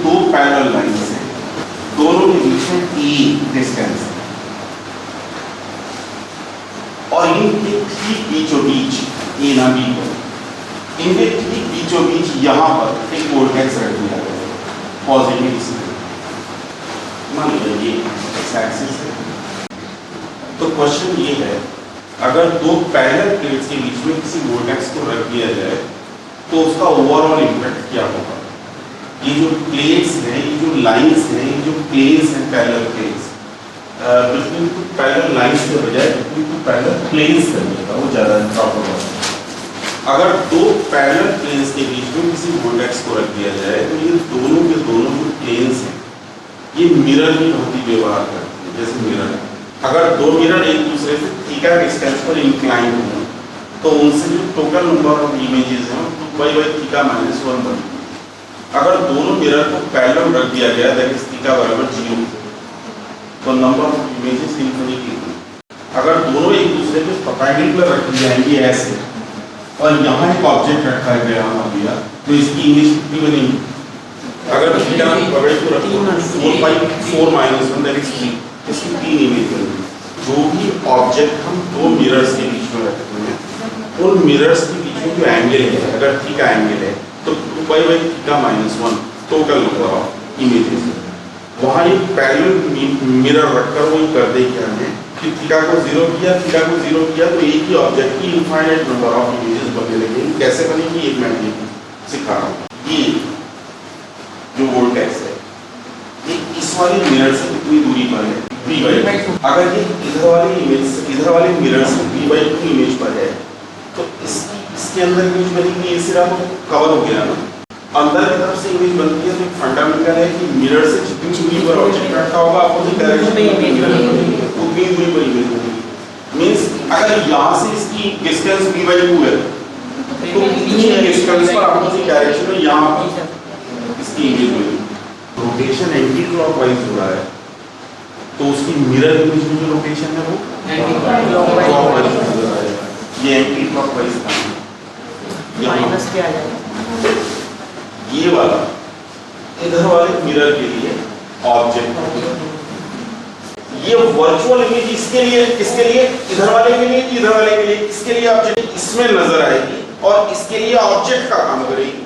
दो parallel lines हैं, दोनों के बीच में e डिस्टेंस है और इनके ठीक बीचों बीच ए ना बी को, इनके ठीक बीचों बीच यहाँ पर एक वोल्टेज रख दिया गया है पॉजिटिव इसमें, मान लीजिए ये एक्स एक्सिस है। तो क्वेश्चन ये है, अगर दो पैरेलल प्लेट्स के बीच में किसी वोल्टेज को रख दिया जाए तो उसका ओवरऑल इम्पैक्ट क्या होगा। ये जो प्लेट्स हैं, ये जो लाइंस हैं, ये जो प्लेन्स हैं parallel planes, between two parallel lines के बजाय बिटवीन टू पैरेलल प्लेन्स करिएगा, वो ज़्यादा प्रॉपर होगा। अगर दो पैरेलल प्लेन्स के बीच में किसी वोल्टेज को रख दिया जाए तो ये दोनों के दोनों जो प्लेन्स हैं ये मिरर की भांति व्यवहार करते हैं, जैसे मिरर है। अगर दो मिरर एक दूसरे से थीटा डिस्टेंस पर इंक्लाइन हो तो उनसे जो टोटल नंबर ऑफ इमेजेस हैं वो बाई थीटा माइनस 1 बनती है। अगर दोनों मिरर को पैरेलल रख दिया गया दैट इज थीटा बराबर 0 तो नंबर ऑफ इमेजेस इनफिनिटी। अगर दोनों एक दूसरे के परपेंडिकुलर रख दिए जाएंगे ऐसे और यहाँ एक ऑब्जेक्ट रखा गया दिया तो इसकी इमेज कितनी बनेगी। अगर थीटा बराबर को रखो 4 माइनस 1 दैट इज 3, इसकी 3 इमेज बनेगी। जो भी ऑब्जेक्ट हम दो मिरर्स के बीच में रखते हैं उन मिरर्स के बीच में जो एंगल है, अगर थीटा एंगल है तो 2 theta minus 1 total number of images है। वहाँ एक पैरेलल मिरर रखकर वो कर दे क्या है कि थीटा को 0 किया, थीटा को 0 किया तो एक ही ऑब्जेक्ट की इनफाइनाइट नंबर ऑफ इमेजेस बनने लगेंगी। कैसे बनेगी एक मैं सिखा रहा हूँ। ये जो वोल्टेज है ये इस वाले मिरर से कितनी दूरी पर है v/2। अगर ये इधर वाले मिरर से v/2 इमेज पर है तो इसके अंदर इमेज बनेगी, ये सिरा तो कवर हो गया ना। अंदर की तरफ से इमेज बनती है तो फंडामेंटल है कि मिरर से जितनी दूरी पर ऑब्जेक्ट रखा होगा अपोजिट डायरेक्शन में इमेज बनेगी, उतनी दूरी पर इमेज बनेगी। मींस अगर यहाँ से इसकी डिस्टेंस v/2 है तो इतनी डिस्टेंस पर अपोजिट डायरेक्शन में यहाँ पर इसकी इमेज बनेगी। रोटेशन एंटी क्लॉकवाइज हो रहा है तो उसकी मिरर इमेज में जो रोटेशन है वो एंटी क्लॉकवाइज हो रहा है। ये एंटी क्लॉकवाइज था, माइनस क्या आ जाएगा। ये वाला इधर वाले मिरर के लिए ऑब्जेक्ट, ये वर्चुअल इमेज इसके लिए इधर वाले के लिए इधर वाले के लिए इसके लिए ऑब्जेक्ट इसमें नजर आएगी और इसके लिए ऑब्जेक्ट का काम करेगी।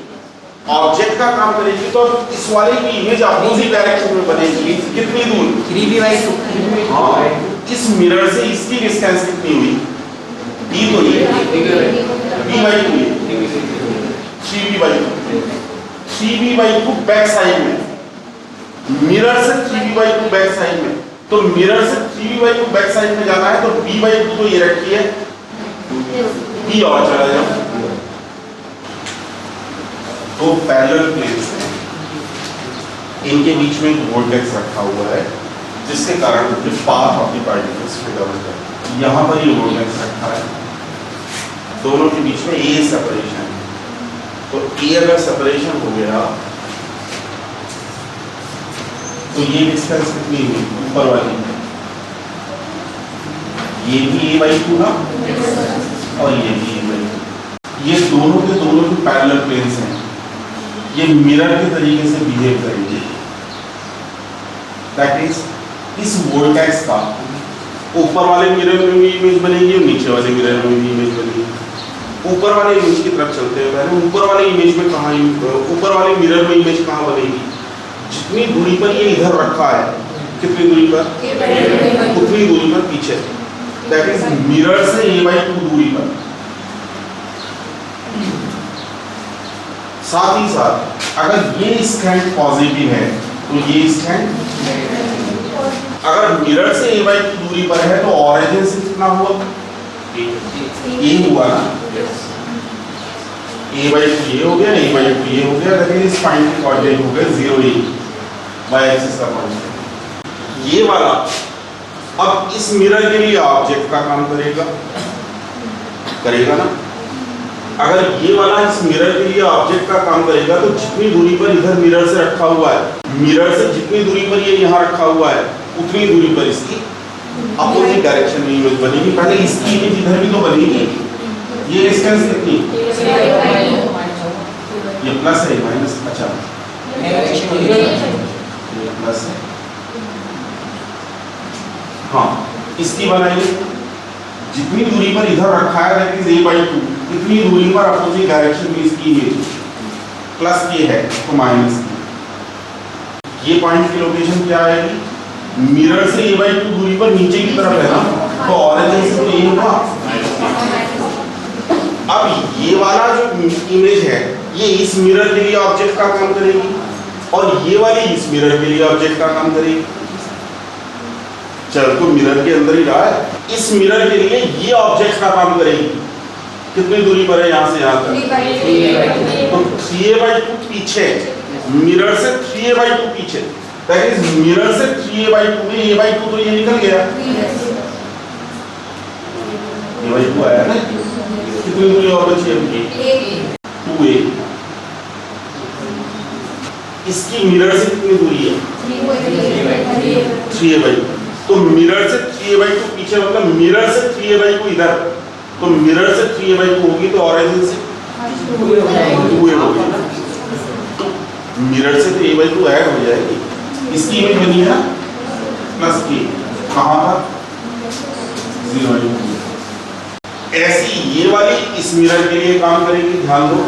ऑब्जेक्ट का काम करेगी तो इस वाले की इमेज अपोजिट डायरेक्शन में बनेगी। कितनी दूर 3b/2। हाँ, इस मिरर से इसकी डिस्टेंस कितनी हुई d तो ये b/2 3b/2 बैक साइड में, मिरर से 3b/2 बैक साइड में। तो मिरर से 3b/2 बैक साइड में जाना है तो b/2 तो ये रखी है, b और चला जाओ। दो पैरेलल प्लेन्स हैं, इनके बीच में एक वोल्टेज रखा हुआ है जिसके कारण the path of the particles figure होता है। यहाँ पर ये वोल्टेज रखा है, दोनों के बीच में ए सेपरेशन है। तो ए अगर सेपरेशन हो गया तो ये डिस्टेंस कितनी हुई ऊपर वाली, ये भी a/2 ना और ये भी a/2। ये दोनों के दोनों जो पैरेलल प्लेन्स हैं ये मिरर के तरीके से बिहेव करेंगे। दैट इज इस वोल्टेज का ऊपर वाले मिरर में भी इमेज बनेगी और नीचे वाले मिरर में भी इमेज बनेगी। ऊपर वाले इमेज की तरफ चलते हैं पहले। ऊपर वाले इमेज में कहाँ, ऊपर वाले मिरर में इमेज कहाँ बनेगी, जितनी दूरी पर ये इधर रखा है, कितनी दूरी पर, उतनी दूरी पर पीछे। दैट इज मिरर से a/2 दूरी पर। साथ ही साथ अगर ये स्ट्रैंड पॉजिटिव है तो ये स्ट्रैंड, अगर मिरर से a/2 दूरी पर है तो ऑरिजिन से कितना हुआ, a हुआ ना, a/2 ये हो गया, a/2 ये हो गया, लेकिन इस पॉइंट के कोऑर्डिनेट हो गए 0 a y एक्सिस का पॉइंट। ये वाला अब इस मिरर के लिए ऑब्जेक्ट का काम करेगा ना। अगर ये वाला इस मिरर के लिए ऑब्जेक्ट का काम करेगा तो जितनी दूरी पर इधर मिरर से रखा हुआ है, मिरर से जितनी दूरी पर ये यहाँ रखा हुआ है उतनी दूरी पर इसकी अपोजिट डायरेक्शन में इमेज बनेगी। पहले इसकी इमेज इधर भी तो बनेगी। ये डिस्टेंस कितनी, ये प्लस है माइनस, अच्छा प्लस है। हाँ, इसकी बनाइए, जितनी दूरी पर इधर रखा है दैट इज a/2, इतनी दूरी पर अपोजिट डायरेक्शन में इसकी ये प्लस के है तो माइनस की। ये पॉइंट की लोकेशन क्या आएगी? मिरर से a/2 दूरी पर नीचे की तरफ है ना, तो ऑरिजिन से तो ये होगा। अब ये वाला जो इमेज है ये इस मिरर के लिए ऑब्जेक्ट का काम करेगी और ये वाली इस मिरर के लिए ऑब्जेक्ट का काम करेगी। चल तो मिरर के अंदर ही रहा है, इस मिरर के लिए ये ऑब्जेक्ट का काम करेगी। कितनी दूरी पर है यहाँ से यहाँ तक? तो 3a/2 पीछे, मिरर से 3a/2 पीछे, दैट इज मिरर से 3a/2 में a/2 तो ये निकल गया, a/2 आया ना। कितनी दूरी और बची है? 2a। इसकी मिरर से कितनी दूरी है? 3a/2। तो मिरर से 3a/2 पीछे, मतलब मिरर से 3a/2 इधर, तो मिरर से 3a/2 होगी तो ऑरिजिन से 2a होगी। मिरर से तो a/2 ऐड हो जाएगी। इसकी इमेज बनी है ना प्लस की, कहां पर? 0/2। ऐसी ये वाली इस मिरर के लिए काम करेगी। ध्यान दो,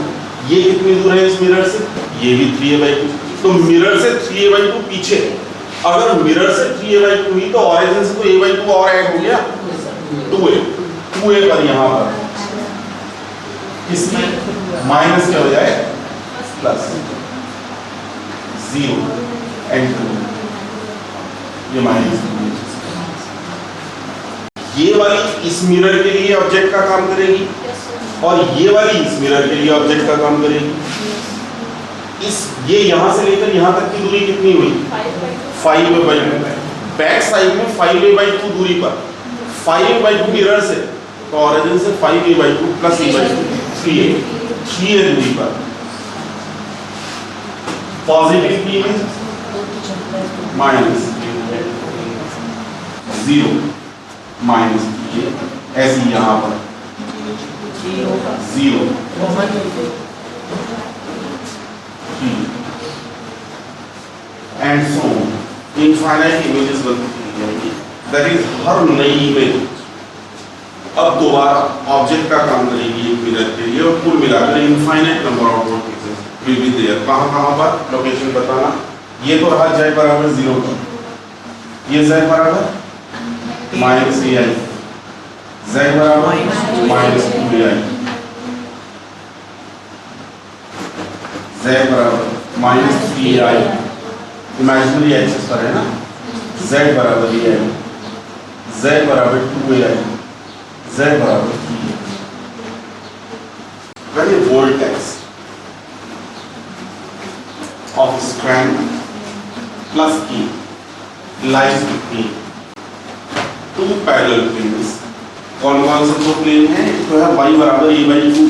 ये कितनी दूर है इस मिरर से? ये भी 3a/2। तो मिरर से 3a/2 पीछे, अगर मिरर से 3a/2 हुई तो ऑरिजिन से तो a/2 और ऐड हो गया 2a पर यहाँ पर इसकी माइनस क्या हो जाए? प्लस 0 एंड 2, ये माइनस। ये वाली इस मिरर के लिए ऑब्जेक्ट का काम करेगी और ये वाली इस मिरर के लिए ऑब्जेक्ट का काम करेगी। इस ये यहां से लेकर यहां तक की दूरी कितनी हुई? 5a/2। बैक साइड में 5a/2 दूरी पर, 5a/2 मिरर से, तो ऑरिजिन से 5a/2 प्लस a/2 3a दूरी पर। पॉजिटिव की इमेज माइनस 0 माइनस ऐसी यहां पर 0 एंड सो इनफाइनाइट इमेजेस बनती जाएंगी। दैट इज हर नई इमेज अब दोबारा ऑब्जेक्ट का काम करेगी एक मिरर के लिए और कुल मिलाकर infinite number of vertices will be there. कहां पर लोकेशन बताना। ये तो रहा z बराबर 0 पर, ये z बराबर माइनस ai, z बराबर माइनस 2ai, z बराबर माइनस 3ai, इमेजिनरी एक्सिस पर है ना। z बराबर ai, z बराबर 2ai, z बराबर 3ai। When a vortex of strand plus k lies between two parallel planes, कौन कौन से दो प्लेन हैं? तो है y बराबर a/2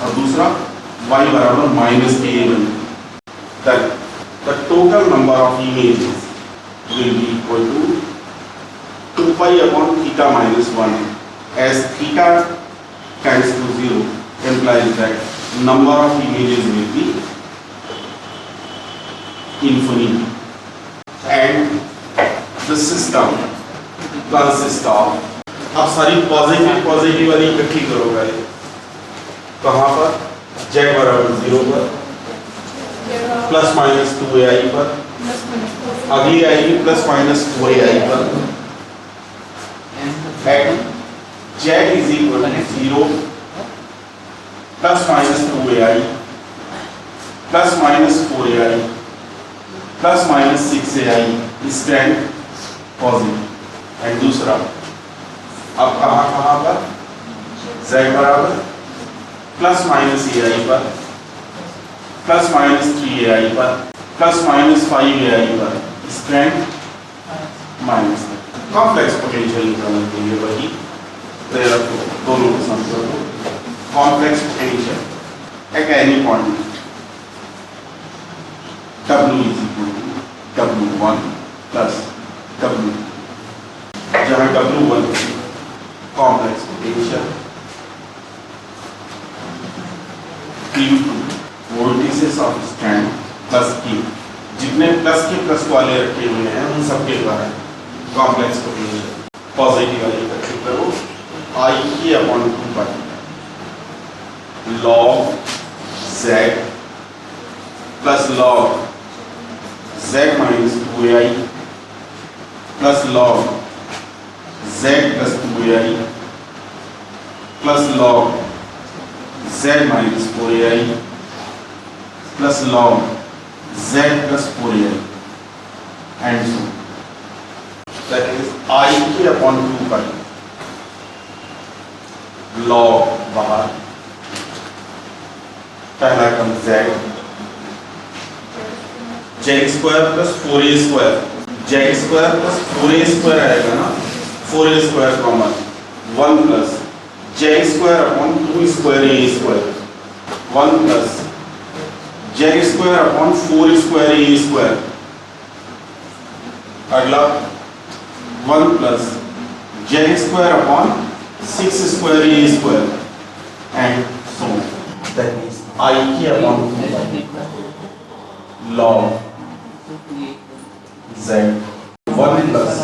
और दूसरा y बराबर minus a/2। That the total number of images will be equal to 2 pi upon theta minus 1, as theta tends to 0 implies that number of images will be infinite, and the system consists of, अब सारी positive वाली इकट्ठी करो पहले। कहाँ पर? z बराबर 0 पर, प्लस माइनस 2ai पर, अगली आएगी प्लस माइनस 4ai पर, and z is equal to 0 plus minus 2ai plus minus 4ai plus minus 6ai stand positive. And दूसरा अब कहाँ पर? z बराबर प्लस माइनस ai पर, प्लस माइनस 3ai पर, प्लस माइनस 5ai पर स्ट्रेंथ माइनस। कॉम्प्लेक्स पोटेंशियल निकालने के लिए वही दोनों को समझो। Complex potential at any point W is equal to W1 plus W, जहाँ W1 complex potential due to vortices of strand plus के, जितने प्लस के प्लस वाले रखे हुए हैं उन सबके द्वारा कॉम्प्लेक्स पोटेंशियल पॉजिटिव वाले इकट्ठे करो आई के upon 2 pi log z plus log z minus 2ai plus log z plus 2ai plus log z minus 4ai plus log z plus 4ai and so that is I k upon 2 pi log बाहर पहला term z square plus 4a square plus 4a square आएगा ना 4a square common 1 plus square upon 2 square a square 1 plus square upon 4 square a square अगला 1 plus square upon 6 square a square and so that means I k upon 2 log z 1 plus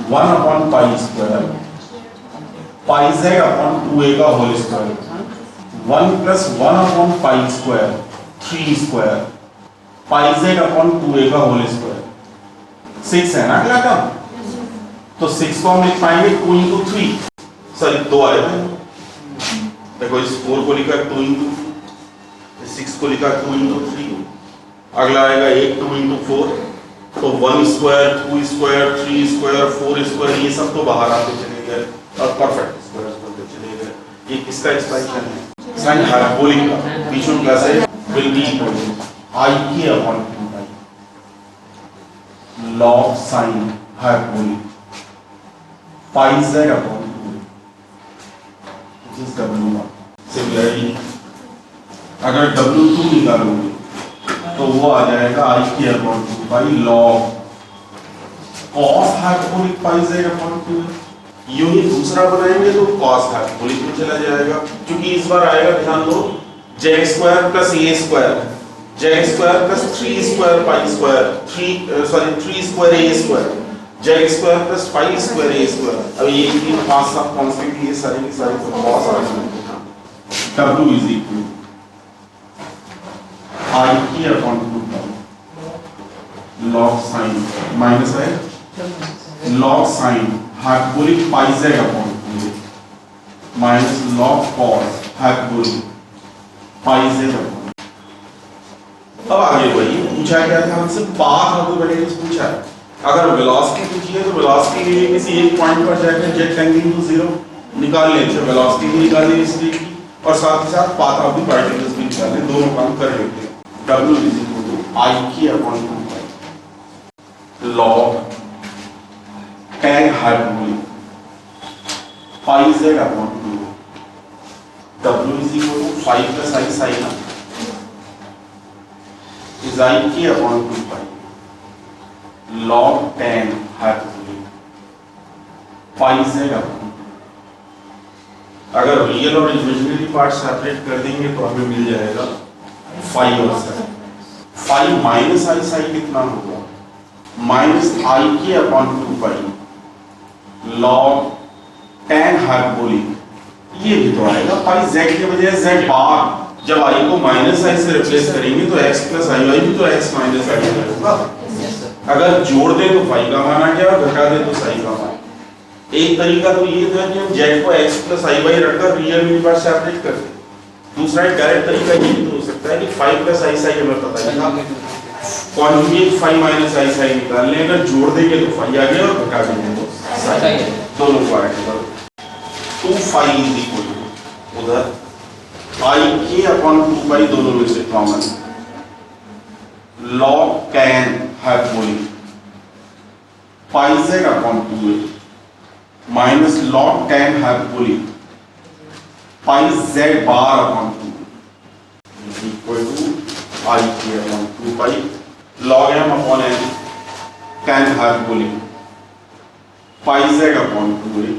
1 upon pi square pi z upon 2a का whole square 1 plus 1 upon pi square 3 square pi z upon 2a का whole square 6 है ना अगला term तो 6 को हम लिख पाएंगे 2 into 3 सॉरी 2 आएगा देखो इस 4 को लिखा 2 into 6 को लिखा 2 into 3 अगला आएगा 8 2 into 4 तो 1 स्क्वायर 2 स्क्वायर 3 स्क्वायर 4 स्क्वायर ये सब तो बाहर आते चले गए और परफेक्ट स्क्वायर्स बनते चले गए ये किसका एक्सप्रेशन है साइन हाइपरबोलिक का बीच में प्लस है will be equal to I k upon 2 pi log sin hyperbolic pi z upon 2 which is w1 similarly अगर W2 निकालोगे तो वो आ जाएगा I k upon 2 pi log cos hyperbolic pi z upon 2 यूं ही दूसरा बनाएंगे तो cos हाइपरबोलिक में चला जाएगा क्योंकि इस बार आएगा ध्यान दो z square plus a square square plus 3 square pi square 3 square a square square plus 5 square a square अब ये 3 5 सब कांस्टेंट ये सारे के सारे तो cos आ जाएंगे W is equal I k upon 2 pi log sin minus है log sin hyperbolic pi z upon 2 minus log cos hyperbolic pi z upon अब आगे वही पूछा क्या था हमसे पाथ ऑफ द वेलोसिटी पूछा है अगर वेलोसिटी पूछी है तो वेलोसिटी के लिए किसी एक पॉइंट पर जाकर जेट टेंडिंग टू 0 निकाल लेते हैं वेलोसिटी भी निकाल लें इसलिए और साथ ही साथ पाथ ऑफ द पार्टिकल्स भी निकाल लें दोनों काम कर लेते हैं W is equal to I k upon 2 pi log tan hyperbolic pi z upon 2 W is equal to 5 plus I sin is I k upon 2 pi log tan hyperbolic pi z upon 2 अगर real और imaginary part separate कर देंगे तो हमें मिल जाएगा 5 और 7 5 minus आई sign कितना होगा माइनस आई के upon 2 pi log tan hyperbolic ये भी तो आएगा पाई z के बजाय z बार जब i को माइनस आई से रिप्लेस करेंगे तो x प्लस आई भी तो x माइनस आई होगा अगर जोड़ दे तो फाई का मान आ गया और घटा दे तो साई का मान एक तरीका तो ये था कि हम z को x प्लस आई वाई रखकर रियल यूनिट पार्ट सेपरेट कर दें दूसरा एक डायरेक्ट तरीका ये भी हो सकता है कि 5 प्लस आई साई हमें पता है कॉन्जुगेट 5 माइनस आई साई निकाल लें अगर जोड़ देंगे तो फाई आ गया और घटा देंगे तो साई दोनों पार्ट पर 2 फाई इज इक्वल टू उधर I k upon 2 pi दोनों में से common log tan hyperbolic pi z upon 2a minus log tan hyperbolic pi z bar upon 2 is equal to I k upon 2 pi log m upon n tan hyperbolic pi z upon 2a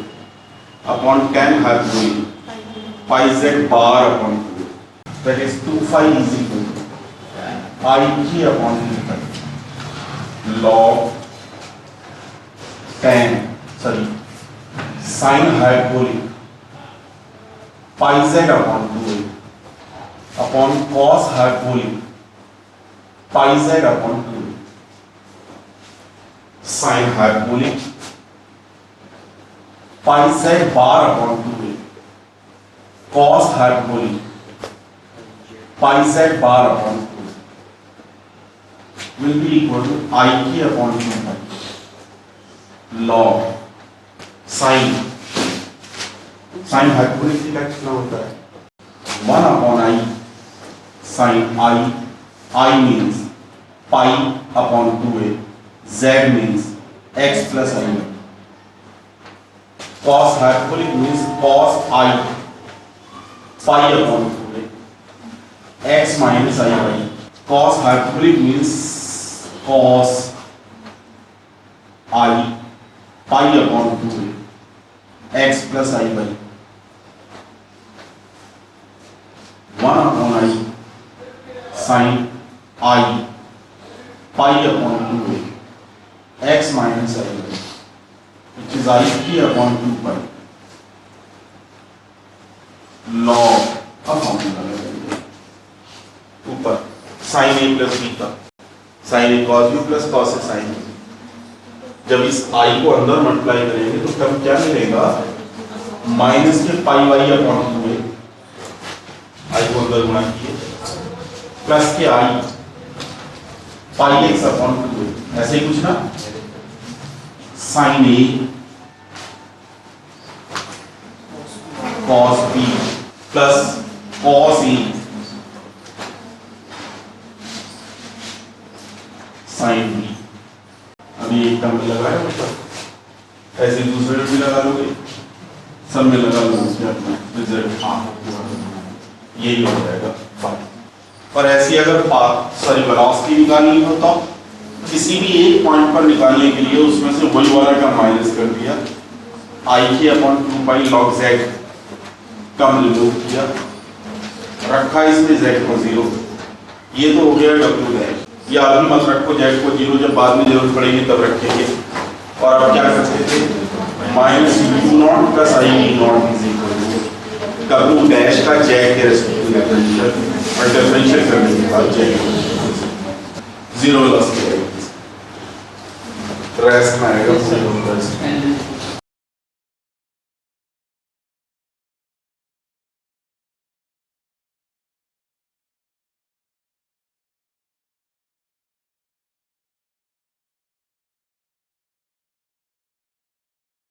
upon tan hyperbolic pi z bar upon 2 that is 2 phi is equal to आई की upon log sine hyperbolic pi Z upon 2a upon cos hyperbolic pi Z upon 2a sine hyperbolic pi Z bar upon 2a cos hyperbolic pi Z bar upon 2 will be equal to I k upon 2 pi log sin hyperbolic का कितना होता है 1 upon I sin I means pi upon 2a z means x plus I cos hyperbolic means cos I pi upon 2a x minus I by cos hyperbolic means cos I pi upon 2a x plus I by 1 upon I sin I pi upon 2a x minus I by which is I p upon 2 pi log अब formula लगाएंगे ऊपर sign ए plus B का sign A cos B plus cos A sine B जब इस आई को अंदर multiply करेंगे तो तब क्या मिलेगा माइनस के पाई वाई अपॉन 2a आई को अंदर गुणा किए प्लस के आई पाई एक्स अपॉन 2a ऐसे ही कुछ ना sign A cos B plus cos A sine B अभी एक टर्म में लगाया मतलब ऐसे दूसरे में भी लगा लोगे सब में लगा लोगे उसमें अपना रिजल्ट यही हो जाएगा और ऐसी अगर वेलोसिटी निकालनी हो तो किसी भी एक पॉइंट पर निकालने के लिए उसमें से वही वाला का माइनस कर दिया आई के अपॉन 2 पाई लॉग जेड कम रिमूव किया रखा इसमें जेड को 0 ये तो हो गया डब्ल्यू डैश या अभी मत रखो जेड को 0 जब बाद में जरूरत पड़ेगी तब रखेंगे और अब क्या करते थे minus u not plus i v not is equal to डब्ल्यू डैश का जेड के रेस्पेक्ट डिफरेंशियल और डिफरेंशियल करने के बाद जेड 0 लॉस किया रेस्ट में आएगा 0 रेस्ट